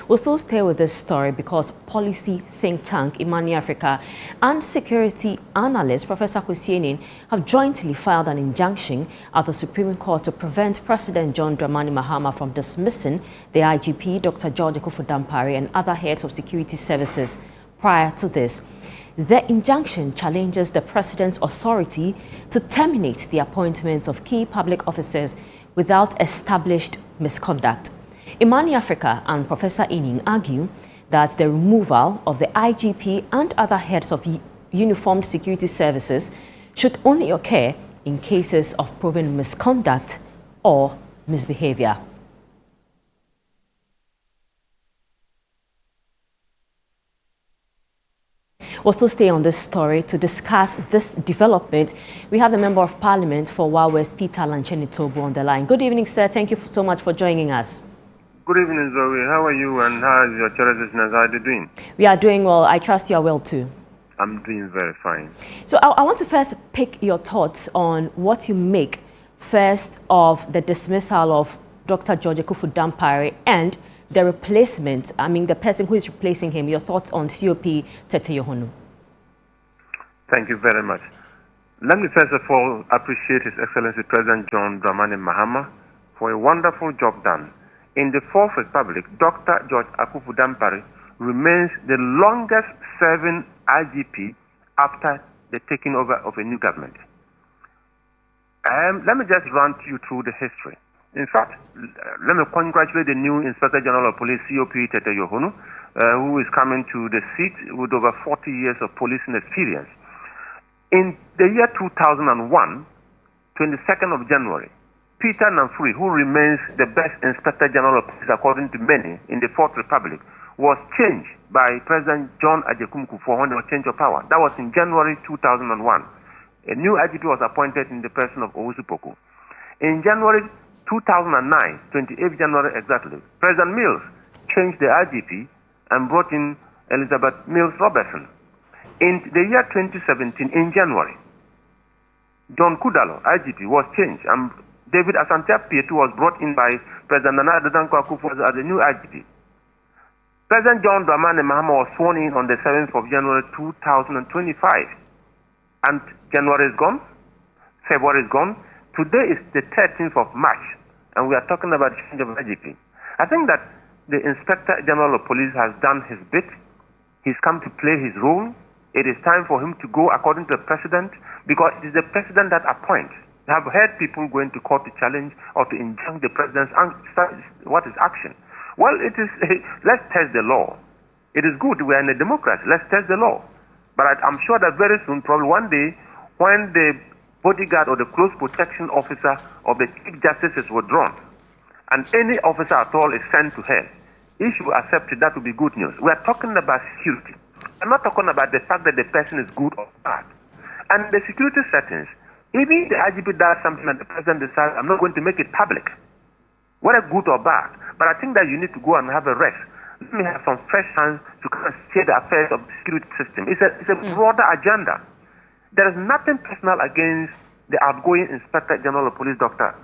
We'll still stay with this story because policy think tank IMANI Africa and security analyst Professor Aning have jointly filed an injunction at the Supreme Court to prevent President John Dramani Mahama from dismissing the IGP, Dr. George Akuffo-Dampare, and other heads of security services prior to this. The injunction challenges the president's authority to terminate the appointment of key public officers without established misconduct. IMANI Africa and Professor Aning argue that the removal of the IGP and other heads of uniformed security services should only occur in cases of proven misconduct or misbehavior. We'll still stay on this story to discuss this development. We have the Member of Parliament for Wa West, Peter Toobu, on the line. Good evening, sir. Thank you so much for joining us. Good evening, Zoe. How are you and how is your channel listeners? How are they doing? We are doing well. I trust you are well too. I'm doing very fine. So I want to first pick your thoughts on what you make first of the dismissal of Dr. George Akuffo-Dampare and the replacement, the person who is replacing him. Your thoughts on COP Tete Yohonu? Thank you very much. Let me first of all appreciate His Excellency President John Dramani Mahama for a wonderful job done. In the Fourth Republic, Dr. George Akuffo-Dampare remains the longest serving IGP after the taking over of a new government. Let me just run you through the history. In fact, let me congratulate the new Inspector General of Police, COP Tete Yohonu, who is coming to the seat with over 40 years of policing experience. In the year 2001, 22nd of January, Peter Toobu, who remains the best Inspector General of Police according to many in the Fourth Republic, was changed by President John Ajekumku for a change of power. That was in January 2001. A new IGP was appointed in the person of Owusu Poku. In January 2009, 28th January exactly, President Mills changed the IGP and brought in Elizabeth Mills Robertson. In the year 2017, in January, John Kudalo, IGP, was changed and David Asante-Pietu was brought in by President Nana Addo Dankwa Akufo as the new IGP. President John Dramani Mahama was sworn in on the 7th of January 2025. And January is gone, February is gone. Today is the 13th of March, and we are talking about the change of IGP. I think that the Inspector General of Police has done his bit. He's come to play his role. It is time for him to go according to the President, because it is the President that appoints. I have heard people going to court to challenge or to injunct the President's what is action. Well, it is, let's test the law. It is good, we are in a democracy, let's test the law. But I'm sure that very soon, probably one day, when the bodyguard or the close protection officer of the Chief Justices were drawn, and any officer at all is sent to hell, if you accept it, that would be good news. We are talking about security. I'm not talking about the fact that the person is good or bad. And the security settings, even the IGP does something that the President decides, I'm not going to make it public, whether good or bad. But I think that you need to go and have a rest. Let me have some fresh hands to kind of steer the affairs of the security system. It's a broader agenda. There is nothing personal against the outgoing Inspector General of Police, Dr.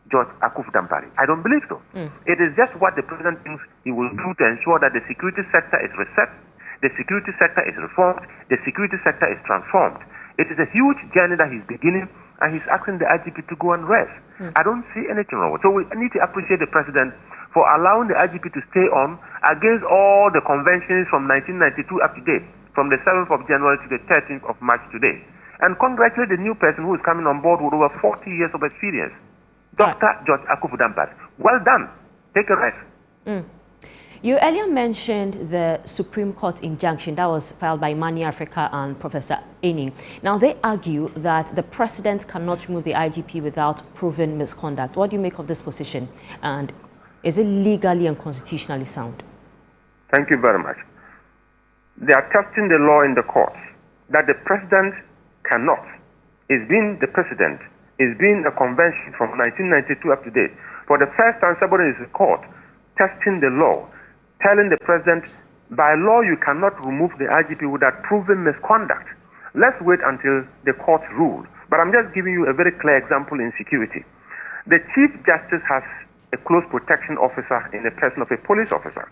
George Akuffo-Dampare. I don't believe so. It is just what the President thinks he will do to ensure that the security sector is reset, the security sector is reformed, the security sector is transformed. It is a huge journey that he's beginning, and he's asking the IGP to go and rest. I don't see anything wrong with it. So we need to appreciate the President for allowing the IGP to stay on against all the conventions from 1992 up to date, from the 7th of January to the 13th of March today. And congratulate the new person who is coming on board with over 40 years of experience, Dr. George Akuffo-Dampare. Well done. Take a rest. You earlier mentioned the Supreme Court injunction that was filed by IMANI Africa and Professor Aning. Now, they argue that the President cannot remove the IGP without proven misconduct. What do you make of this position? And is it legally and constitutionally sound? Thank you very much. They are testing the law in the courts that the President cannot. It's been the President. It's been a convention from 1992 up to date. For the first time, somebody is in court testing the law, telling the President, by law, you cannot remove the IGP without proving misconduct. Let's wait until the court rule. But I'm just giving you a very clear example in security. The Chief Justice has a close protection officer in the person of a police officer.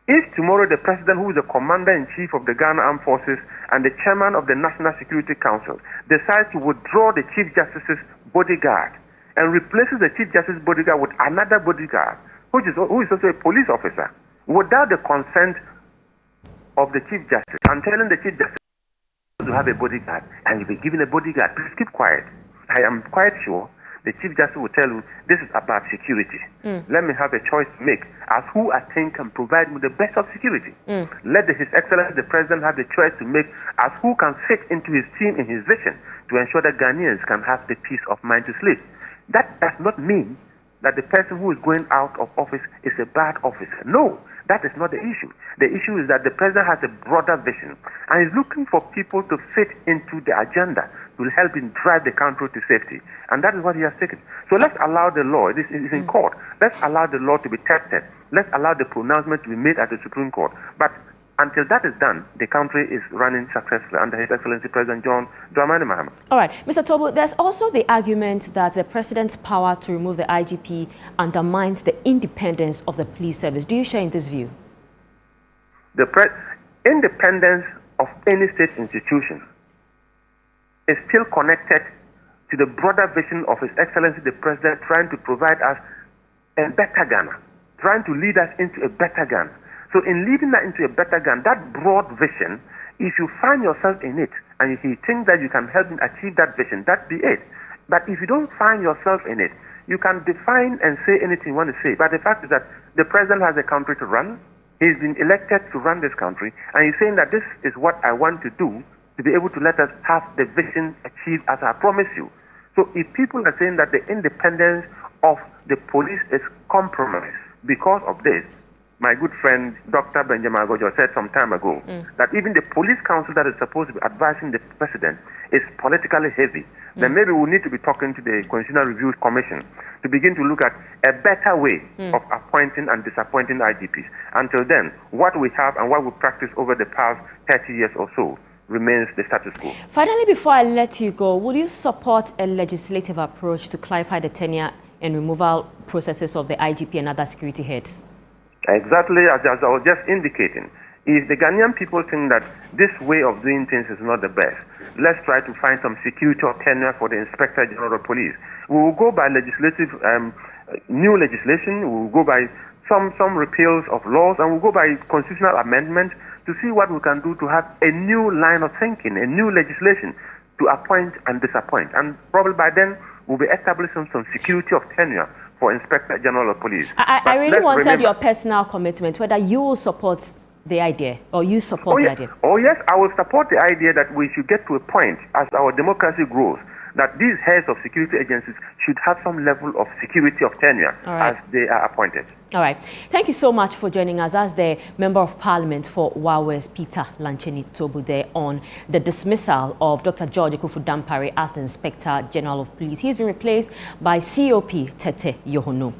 If tomorrow the president, who is the commander-in-chief of the Ghana Armed Forces and the chairman of the National Security Council, decides to withdraw the Chief Justice's bodyguard and replaces the Chief Justice's bodyguard with another bodyguard, who is also a police officer, without the consent of the Chief Justice, and telling the Chief Justice to have a bodyguard, and you'll be given a bodyguard, please keep quiet. I am quite sure the Chief Justice will tell you, this is about security. Let me have a choice to make as who I think can provide me the best of security. Let His Excellency the President have the choice to make as who can fit into his team in his vision to ensure that Ghanaians can have the peace of mind to sleep. That does not mean that the person who is going out of office is a bad officer. No, that is not the issue. The issue is that the president has a broader vision and is looking for people to fit into the agenda to help him drive the country to safety. And that is what he has taken. So let's allow the law, this is in court, let's allow the law to be tested. Let's allow the pronouncement to be made at the Supreme Court. But until that is done, the country is running successfully under His Excellency President John Dramani Mahama. All right, Mr. Toobu, there's also the argument that the president's power to remove the IGP undermines the independence of the police service. Do you share in this view? The independence of any state institution is still connected to the broader vision of His Excellency the President trying to provide us a better Ghana, trying to lead us into a better Ghana. So in leading that into a better Ghana, that broad vision, if you find yourself in it and if you think that you can help him achieve that vision, that be it. But if you don't find yourself in it, you can define and say anything you want to say. But the fact is that the president has a country to run. He's been elected to run this country, and he's saying that this is what I want to do to be able to let us have the vision achieved as I promise you. So if people are saying that the independence of the police is compromised because of this, my good friend Dr. Benjamin Agojo said some time ago that even the police council that is supposed to be advising the president is politically heavy. Then maybe we need to be talking to the Constitutional Review Commission to begin to look at a better way of appointing and disappointing IGPs. Until then, what we have and what we practiced over the past 30 years or so remains the status quo. Finally, before I let you go, would you support a legislative approach to clarify the tenure and removal processes of the IGP and other security heads? Exactly as I was just indicating. If the Ghanaian people think that this way of doing things is not the best, let's try to find some security or tenure for the Inspector General of Police. We will go by legislative, new legislation, we will go by some repeals of laws, and we'll go by constitutional amendment to see what we can do to have a new line of thinking, a new legislation to appoint and disappoint. And probably by then, we'll be establishing some security of tenure for Inspector General of Police. I really wanted your personal commitment, whether you will support the idea or you support the idea. Oh yes, I will support the idea that we should get to a point as our democracy grows that these heads of security agencies should have some level of security of tenure as they are appointed. All right. Thank you so much for joining us as the Member of Parliament for Wawes, Peter Toobu, there on the dismissal of Dr. George Akuffo-Dampare as the Inspector General of Police. He's been replaced by COP Tete Yohono.